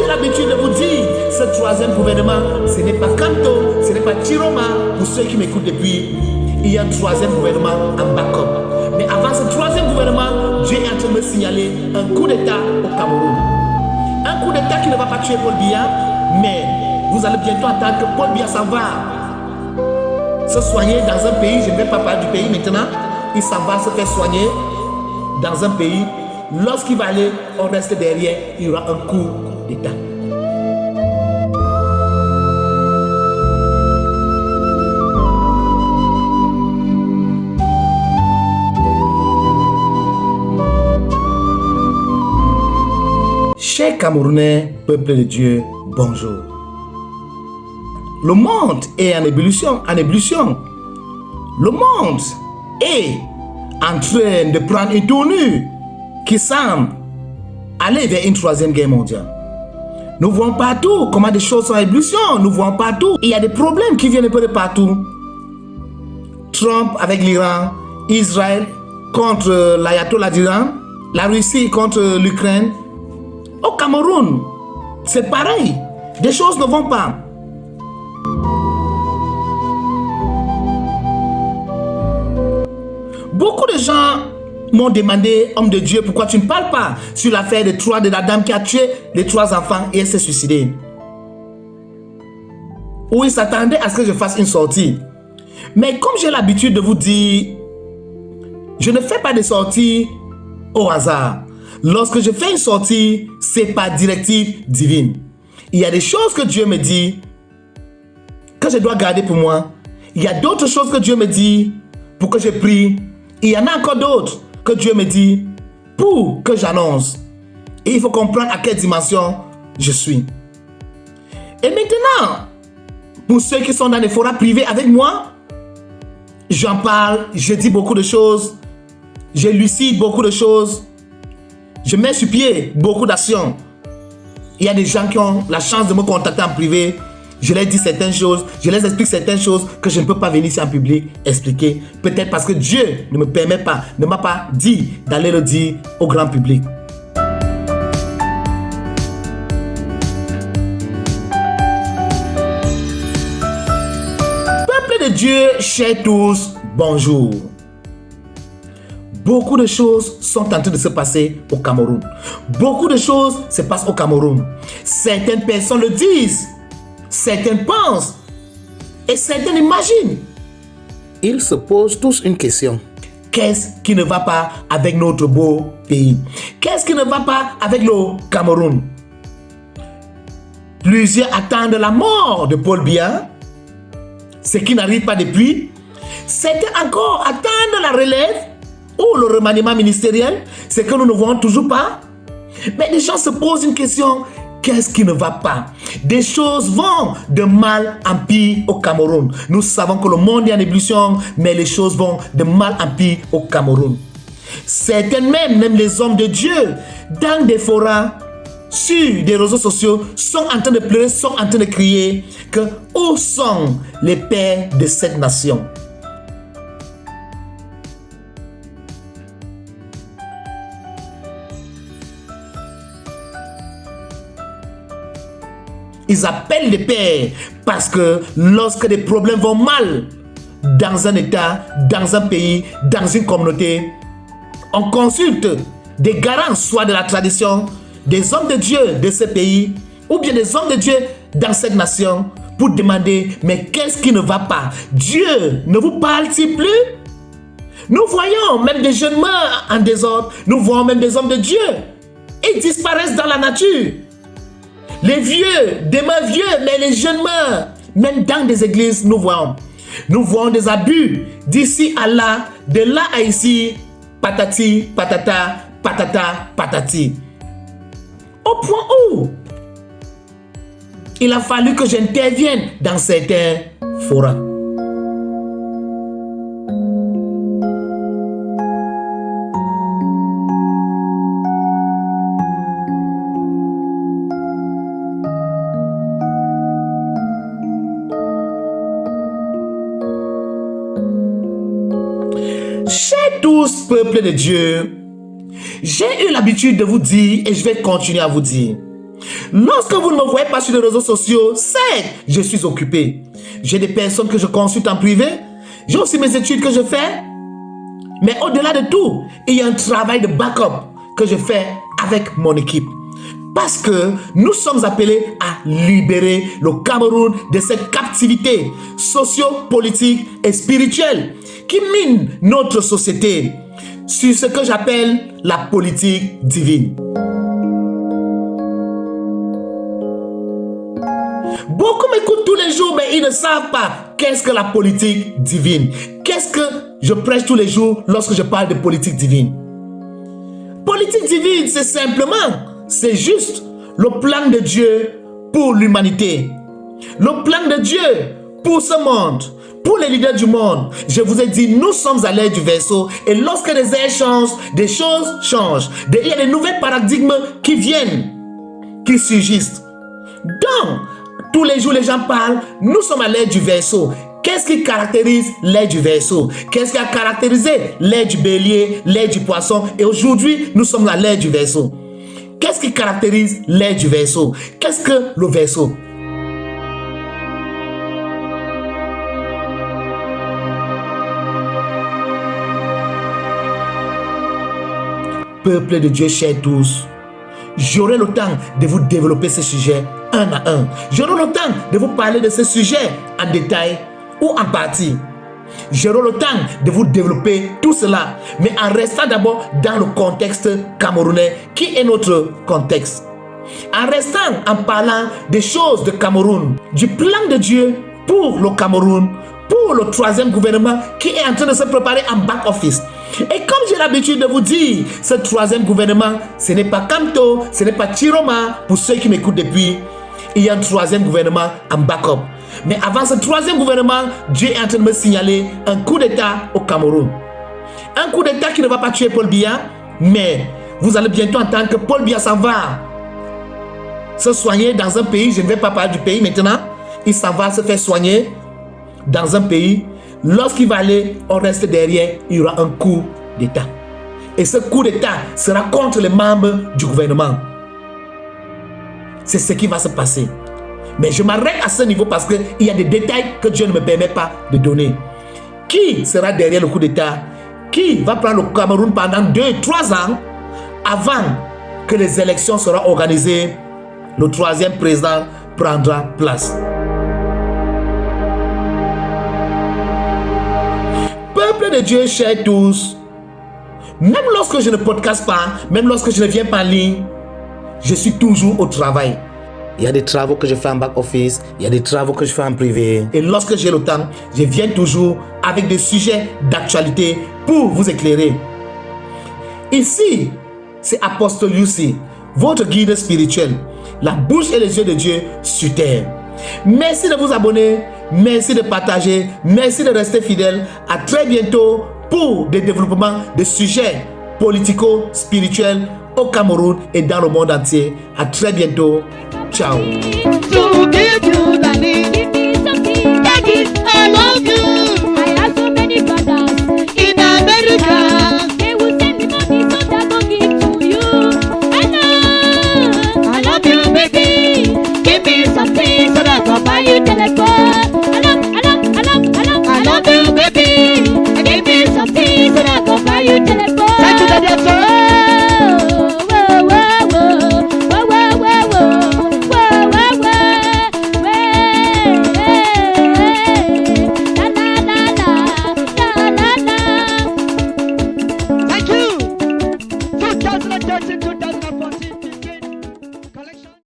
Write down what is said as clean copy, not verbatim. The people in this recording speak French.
L'habitude de vous dire, ce troisième gouvernement, ce n'est pas Kanto, ce n'est pas Chiroma. Pour ceux qui m'écoutent depuis, il y a un troisième gouvernement en backup. Mais avant ce troisième gouvernement, Dieu est en train de me signaler un coup d'État au Cameroun. Un coup d'État qui ne va pas tuer Paul Biya, mais vous allez bientôt entendre que Paul Biya s'en va se soigner dans un pays. Je ne vais pas parler du pays maintenant. Il s'en va se faire soigner dans un pays. Lorsqu'il va aller, on reste derrière, il y aura un coup d'État. Chers Camerounais, peuple de Dieu, bonjour. Le monde est en ébullition, Le monde est en train de prendre une tournure qui semble aller vers une troisième guerre mondiale. Nous voyons partout comment des choses sont en ébullition. Nous voyons partout. Il y a des problèmes qui viennent un peu de partout. Trump avec l'Iran, Israël contre l'ayatollah d'Iran, la Russie contre l'Ukraine. Au Cameroun, c'est pareil. Des choses ne vont pas. Beaucoup de gens m'ont demandé, homme de Dieu, pourquoi tu ne parles pas sur l'affaire de la dame qui a tué les 3 enfants et elle s'est suicidée. Oui, ils s'attendaient à ce que je fasse une sortie. Mais comme j'ai l'habitude de vous dire, je ne fais pas de sorties au hasard. Lorsque je fais une sortie, c'est par directive divine. Il y a des choses que Dieu me dit que je dois garder pour moi. Il y a d'autres choses que Dieu me dit pour que je prie. Il y en a encore d'autres que Dieu me dit pour que j'annonce. Et il faut comprendre à quelle dimension je suis. Et maintenant, pour ceux qui sont dans les forats privés avec moi, j'en parle, je dis beaucoup de choses, j'élucide beaucoup de choses, je mets sur pied beaucoup d'actions. Il y a des gens qui ont la chance de me contacter en privé. Je leur dis certaines choses, je leur explique certaines choses que je ne peux pas venir ici en public expliquer. Peut-être parce que Dieu ne me permet pas, ne m'a pas dit d'aller le dire au grand public. Peuple de Dieu, chers tous, bonjour. Beaucoup de choses sont en train de se passer au Cameroun. Beaucoup de choses se passent au Cameroun. Certaines personnes le disent. Certains pensent et certains imaginent. Ils se posent tous une question. Qu'est-ce qui ne va pas avec notre beau pays? Qu'est-ce qui ne va pas avec le Cameroun? Plusieurs attendent la mort de Paul Biya, ce qui n'arrive pas depuis. Certains encore attendent la relève ou le remaniement ministériel, ce que nous ne voyons toujours pas. Mais les gens se posent une question. Qu'est-ce qui ne va pas? Des choses vont de mal en pire au Cameroun. Nous savons que le monde est en ébullition, mais les choses vont de mal en pire au Cameroun. Certains même les hommes de Dieu, dans des forats, sur des réseaux sociaux, sont en train de pleurer, sont en train de crier que où sont les pères de cette nation? Ils appellent les pères parce que lorsque des problèmes vont mal dans un État, dans un pays, dans une communauté, on consulte des garants, soit de la tradition, des hommes de Dieu de ce pays, ou bien des hommes de Dieu dans cette nation, pour demander, mais qu'est-ce qui ne va pas? Dieu ne vous parle-t-il plus? Nous voyons même des jeunes meurent en désordre, nous voyons même des hommes de Dieu. Ils disparaissent dans la nature. Les vieux demeurent vieux, mais les jeunes meurent. Même dans des églises, nous voyons des abus d'ici à là, de là à ici, patati, patata, patata, patati. Au point où il a fallu que j'intervienne dans certains forums. Chers tous, peuple de Dieu, j'ai eu l'habitude de vous dire et je vais continuer à vous dire. Lorsque vous ne me voyez pas sur les réseaux sociaux, certes, je suis occupé. J'ai des personnes que je consulte en privé. J'ai aussi mes études que je fais. Mais au-delà de tout, il y a un travail de backup que je fais avec mon équipe. Parce que nous sommes appelés à libérer le Cameroun de cette captivité socio-politique et spirituelle qui mine notre société sur ce que j'appelle la politique divine. Beaucoup m'écoutent tous les jours, mais ils ne savent pas qu'est-ce que la politique divine. Qu'est-ce que je prêche tous les jours lorsque je parle de politique divine. Politique divine, c'est simplement, c'est juste le plan de Dieu pour l'humanité. Le plan de Dieu pour ce monde, pour les leaders du monde. Je vous ai dit, nous sommes à l'ère du verseau et lorsque les airs changent, des choses changent. Il y a des nouveaux paradigmes qui viennent, qui surgissent. Donc, tous les jours, les gens parlent, nous sommes à l'ère du verseau. Qu'est-ce qui caractérise l'ère du verseau? Qu'est-ce qui a caractérisé l'ère du bélier, l'ère du poisson? Et aujourd'hui, nous sommes à l'ère du verseau. Qu'est-ce qui caractérise l'ère du verseau? Qu'est-ce que le verseau? Peuple de Dieu, chers tous, j'aurai le temps de vous développer ce sujet un à un. J'aurai le temps de vous parler de ce sujet en détail ou en partie. J'aurai le temps de vous développer tout cela, mais en restant d'abord dans le contexte camerounais, qui est notre contexte. En restant, en parlant des choses de Cameroun, du plan de Dieu pour le Cameroun, pour le troisième gouvernement qui est en train de se préparer en back-office. Et comme j'ai l'habitude de vous dire, ce troisième gouvernement, ce n'est pas Kamto, ce n'est pas Chiroma, pour ceux qui m'écoutent depuis. Il y a un troisième gouvernement en backup. Mais avant ce troisième gouvernement, Dieu est en train de me signaler un coup d'État au Cameroun. Un coup d'État qui ne va pas tuer Paul Biya, mais vous allez bientôt entendre que Paul Biya s'en va se soigner dans un pays. Je ne vais pas parler du pays maintenant. Il s'en va se faire soigner dans un pays. Lorsqu'il va aller, on reste derrière, il y aura un coup d'État. Et ce coup d'État sera contre les membres du gouvernement. C'est ce qui va se passer. Mais je m'arrête à ce niveau parce qu'il y a des détails que Dieu ne me permet pas de donner. Qui sera derrière le coup d'État? Qui va prendre le Cameroun pendant 2-3 ans avant que les élections seront organisées? Le troisième président prendra place. Peuple de Dieu, chers tous, même lorsque je ne podcast pas, même lorsque je ne viens pas en ligne, je suis toujours au travail. Il y a des travaux que je fais en back-office, il y a des travaux que je fais en privé. Et lorsque j'ai le temps, je viens toujours avec des sujets d'actualité pour vous éclairer. Ici, c'est Apostle Lucy, votre guide spirituel, la bouche et les yeux de Dieu sur terre. Merci de vous abonner, merci de partager, merci de rester fidèle. À très bientôt pour des développements de sujets politico-spirituels au Cameroun et dans le monde entier. À très bientôt. Ciao.